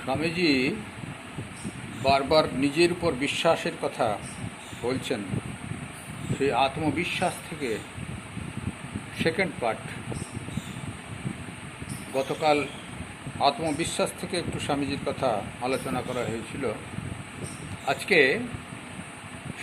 স্বামীজি বারবার নিজের উপর বিশ্বাসের কথা বলছেন। সেই আত্মবিশ্বাস থেকে সেকেন্ড পার্ট। গতকাল আত্মবিশ্বাস থেকে একটু স্বামীজির কথা আলোচনা করা হয়েছিল। আজকে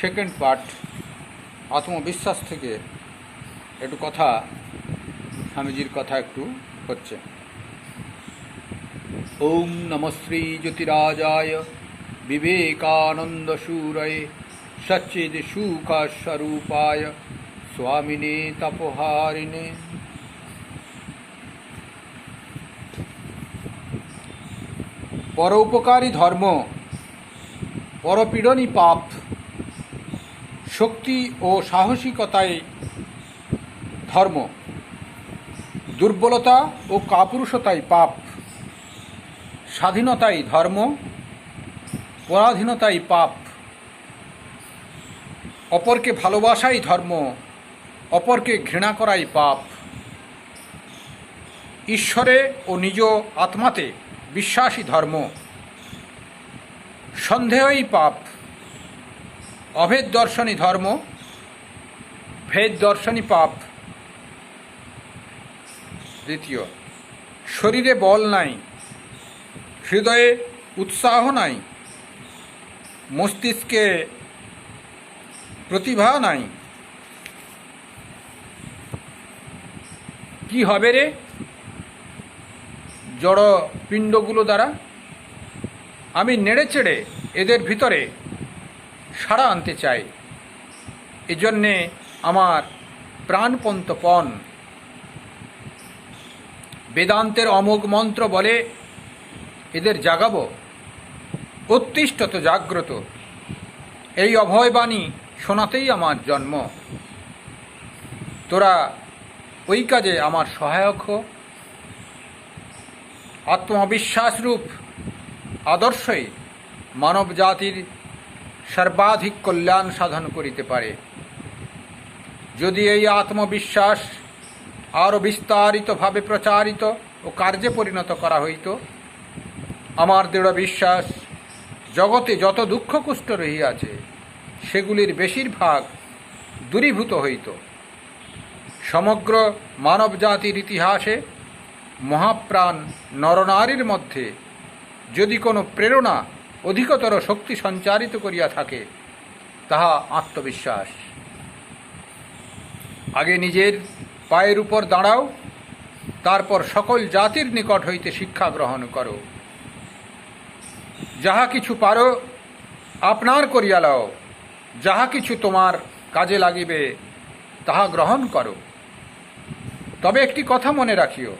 সেকেন্ড পার্ট, আত্মবিশ্বাস থেকে একটু কথা, স্বামীজির কথা একটু হচ্ছে। ওম নমঃ শ্রী জ্যোতিরাজায় বিবেকানন্দ শূরয়ে সচ্চিদ সুখ স্বরূপায় স্বামিনে তপোহারিণে। পরোপকারী ধর্ম, পরপীড়নই পাপ। শক্তি ও সাহসিকতাই ধর্ম, দুর্বলতা ও কাপুরুষতাই পাপ। স্বাধীনতাই ধর্ম, পরাধীনতাই পাপ। অপরকে ভালোবাসাই ধর্ম, অপরকে ঘৃণা করাই পাপ। ঈশ্বরে ও নিজ আত্মাতে বিশ্বাসী ধর্ম, সন্দেহই পাপ। অভেদ দর্শনই ধর্ম, ভেদ দর্শনই পাপ। দ্বিতীয়, শরীরে বল নাই, হৃদয়ে উৎসাহ নাই, মস্তিষ্কে প্রতিভা নাই। কি হবে রে জড় পিণ্ডগুলো দ্বারা? আমি নেড়ে চেড়ে এদের ভিতরে সাড়া আনতে চাই। এজন্যে আমার প্রাণপন্তপণ। বেদান্তের অমোঘ মন্ত্র বলে এদের জাগাবো। উত্তিষ্ঠত জাগ্রত, এই অভয়বাণী শোনাতেই আমার জন্ম। তোরা ওই কাজে আমার সহায়ক হ। আত্মবিশ্বাসরূপ আদর্শই মানব জাতির সর্বাধিক কল্যাণ সাধন করিতে পারে। যদি এই আত্মবিশ্বাস আরও বিস্তারিতভাবে প্রচারিত ও কার্যে পরিণত করা হইত, আমার দৃঢ় বিশ্বাস জগতে যত দুঃখ কুষ্ঠ রহিয়াছে সেগুলির বেশিরভাগ দূরীভূত হইত। সমগ্র মানব জাতির ইতিহাসে মহাপ্রাণ নরনারীর মধ্যে যদি কোনো প্রেরণা অধিকতর শক্তি সঞ্চারিত করিয়া থাকে, তাহা আত্মবিশ্বাস। আগে নিজের পায়ের উপর দাঁড়াও, তারপর সকল জাতির নিকট হইতে শিক্ষা গ্রহণ করো। যাহা কিছু পারো আপনার করিয়া লও, যাহা কিছু তোমার কাজে লাগিবে তাহা গ্রহণ করো। তবে একটি কথা মনে রাখিও,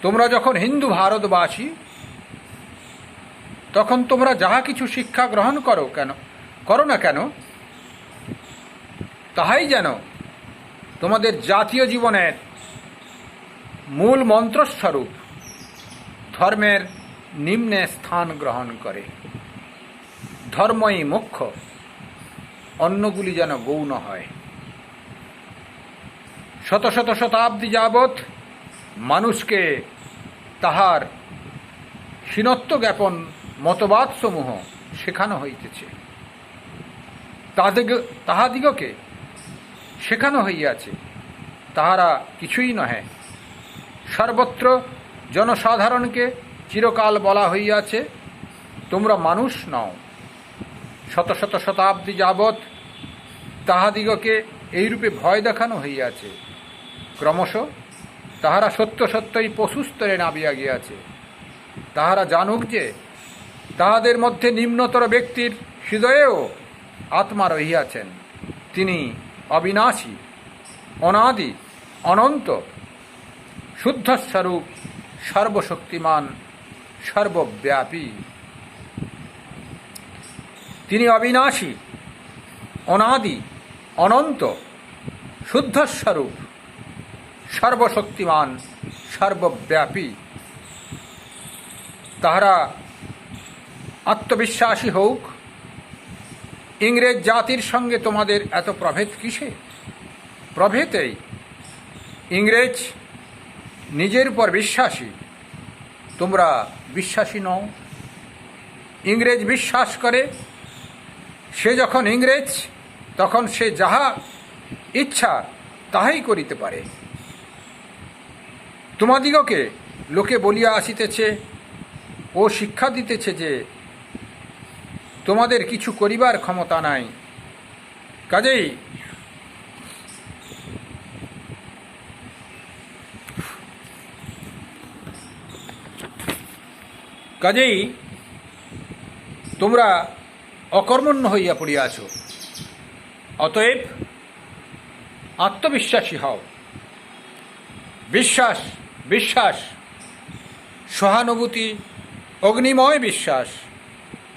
তোমরা যখন হিন্দু ভারতবাসী, তখন তোমরা যাহা কিছু শিক্ষা গ্রহণ করো না কেন, তাহাই যেন তোমাদের জাতীয় জীবনের মূল মন্ত্রস্বরূপ ধর্মের নিম্নে স্থান গ্রহণ করে। ধর্মই মুখ্য, অন্যগুলি যেন গৌণ হয়। শত শত শতাব্দী যাবৎ মানুষকে তাহার হীনত্ব জ্ঞাপন মতবাদসমূহ শেখানো হইতেছে। তাহাদিগকে শেখানো হইয়াছে তাহারা কিছুই নহে। সর্বত্র জনসাধারণকে চিরকাল বলা হইয়াছে, তোমরা মানুষ নও। শত শত শতাব্দী যাবৎ তাহাদিগকে এইরূপে ভয় দেখানো হইয়াছে। ক্রমশ তাহারা সত্য সত্যই পশুস্তরে নামিয়া গিয়াছে। তাহারা জানুক যে তাহাদের মধ্যে নিম্নতর ব্যক্তির হৃদয়েও আত্মা রহিয়াছেন। তিনি অবিনাশী, অনাদি, অনন্ত, শুদ্ধস্বরূপ, সর্বশক্তিমান, সর্বব্যাপী। তিনি অবিনাশী, অনাদি, অনন্ত, শুদ্ধস্বরূপ, সর্বশক্তিমান, সর্বব্যাপী। তাহারা আত্মবিশ্বাসী হোক। ইংরেজ জাতির সঙ্গে তোমাদের এত প্রভেদ কিসে? প্রভেদেই ইংরেজ নিজের উপর বিশ্বাসী, তোমরা বিশ্বাসী নও। ইংরেজ বিশ্বাস করে, সে যখন ইংরেজ তখন সে যাহা ইচ্ছা তাহাই করিতে পারে। তোমাদিগকে লোকে বলিয়া আসিতেছে ও শিক্ষা দিতেছে যে তোমাদের কিছু করিবার ক্ষমতা নাই। কাজেই তোমরা অকর্মণ্য হইয়া পড়িয়াছ। অতএব আত্মবিশ্বাসী হও। বিশ্বাস বিশ্বাস সহানুভূতি, অগ্নিময় বিশ্বাস,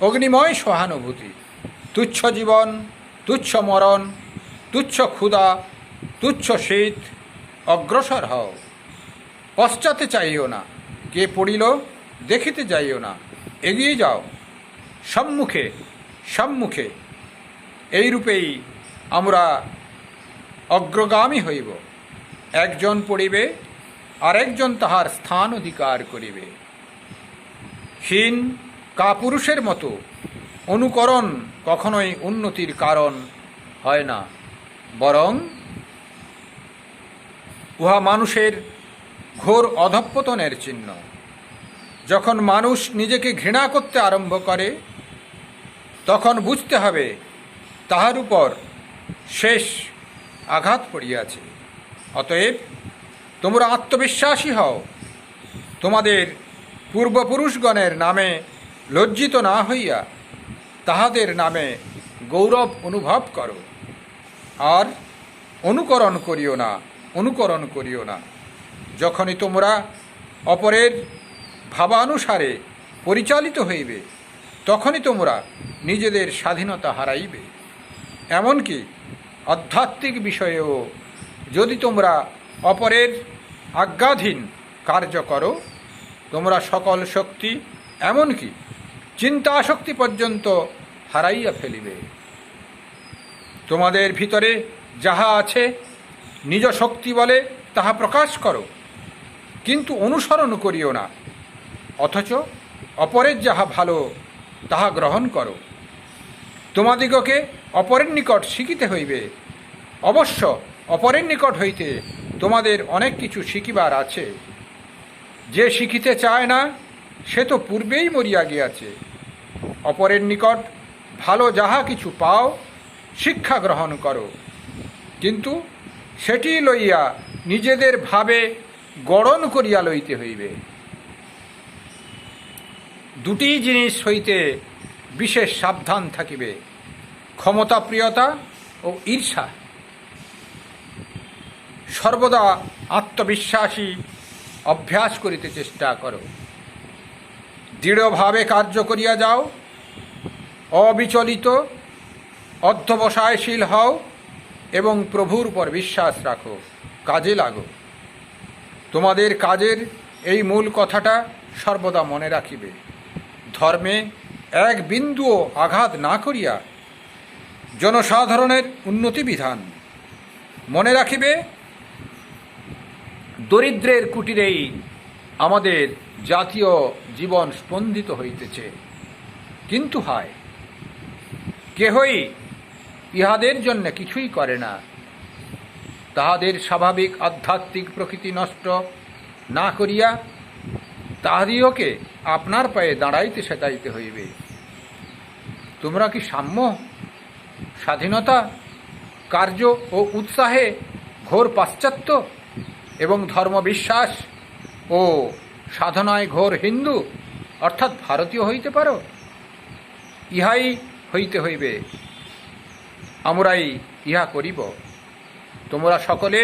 অগ্নিময় সহানুভূতি। তুচ্ছ জীবন, তুচ্ছ মরণ, তুচ্ছ ক্ষুধা, তুচ্ছ শীত, অগ্রসর হও। পশ্চাতে চাইও না, কে পড়িল দেখিতে যাইও না, এগিয়ে যাও সম্মুখে সম্মুখে। এইরূপেই আমরা অগ্রগামী হইব। একজন পড়িবে, আরেকজন তাহার স্থান অধিকার করিবে। হীন কাপুরুষের মতো অনুকরণ কখনোই উন্নতির কারণ হয় না, বরং উহা মানুষের ঘোর অধঃপতনের চিহ্ন। যখন মানুষ নিজেকে ঘৃণা করতে আরম্ভ করে তখন বুঝতে হবে তাহার উপর শেষ আঘাত পড়িয়াছে। অতএব তোমরা আত্মবিশ্বাসী হও। তোমাদের পূর্বপুরুষগণের নামে লজ্জিত না হইয়া তাহাদের নামে গৌরব অনুভব করো। আর অনুকরণ করিও না, অনুকরণ করিও না। যখনই তোমরা অপরের ভাবানুসারে পরিচালিত হইবে তখনই তোমরা নিজেদের স্বাধীনতা হারাইবে। এমনকি আধ্যাত্মিক বিষয়েও যদি তোমরা অপরের আজ্ঞাধীন কার্য করো, তোমরা সকল শক্তি, এমনকি চিন্তা শক্তি পর্যন্ত হারাইয়া ফেলিবে। তোমাদের ভিতরে যাহা আছে নিজ শক্তি বলে তাহা প্রকাশ করো, কিন্তু অনুসরণ করিও না। অথচ অপরের যাহা ভালো তাহা গ্রহণ করো। তোমাদিগকে অপরের নিকট শিখিতে হইবে। অবশ্য অপরের নিকট হইতে তোমাদের অনেক কিছু শিখিবার আছে। যে শিখিতে চায় না সে তো পূর্বেই মরিয়া গিয়াছে। অপরের নিকট ভালো যাহা কিছু পাও, শিক্ষা গ্রহণ করো, কিন্তু সেটি লইয়া নিজেদের ভাবে গড়ন করিয়া লইতে হইবে। দুটি জিনিস হইতে বিশেষ সাবধান থাকিবে, ক্ষমতাপ্রিয়তা ও ঈর্ষা। সর্বদা আত্মবিশ্বাসী অভ্যাস করিতে চেষ্টা করো। দৃঢ়ভাবে কার্য করিয়া যাও, অবিচলিত অধ্যবসায়শীল হও এবং প্রভুর উপর বিশ্বাস রাখো, কাজে লাগো। তোমাদের কাজের এই মূল কথাটা সর্বদা মনে রাখিবে। ধর্মে এক বিন্দুও আঘাত না করিয়া জনসাধারণের উন্নতি বিধান। মনে রাখিবে, দরিদ্রের কুটিরেই আমাদের জাতীয় জীবন স্পন্দিত হইতেছে। কিন্তু হায়, কেহই ইহাদের জন্য কিছুই করে না। তাহাদের স্বাভাবিক আধ্যাত্মিক প্রকৃতি নষ্ট না করিয়া তাহাদিওকে আপনার পায়ে দাঁড়াইতে শেখাইতে হইবে। তোমরা কি সাম্য, স্বাধীনতা, কার্য ও উৎসাহে ঘোর পাশ্চাত্য এবং ধর্মবিশ্বাস ও সাধনায় ঘোর হিন্দু অর্থাৎ ভারতীয় হইতে পারো? ইহাই হইতে হইবে। আমরাই ইহা করিব। তোমরা সকলে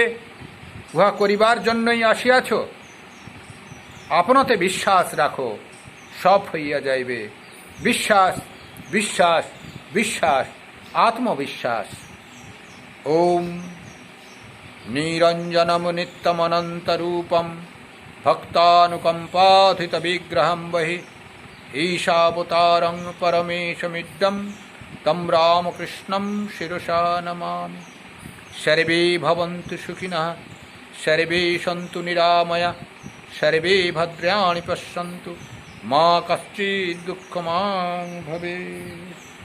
উহা করিবার জন্যই আসিয়াছ। আপনাতে বিশ্বাস রাখো, সব হইয়া যাইবে। বিশ্বাস বিশ্বাস বিশ্বাস, আত্মবিশ্বাস। ওম নিরঞ্জনম নিত্যমনন্তরূপম ভক্তানুকম্পাধিত বিগ্রহম বহি ঈশাবতারং পরমেশমিদ্যম তম রামকৃষ্ণম শিরসা নমামি। সর্বে ভবন্তু সুখিনঃ, সর্বে সন্তু নিরাময়া, सर्वे भद्राणि पश्यन्तु मा कश्चित् दुःखमां भवेत्।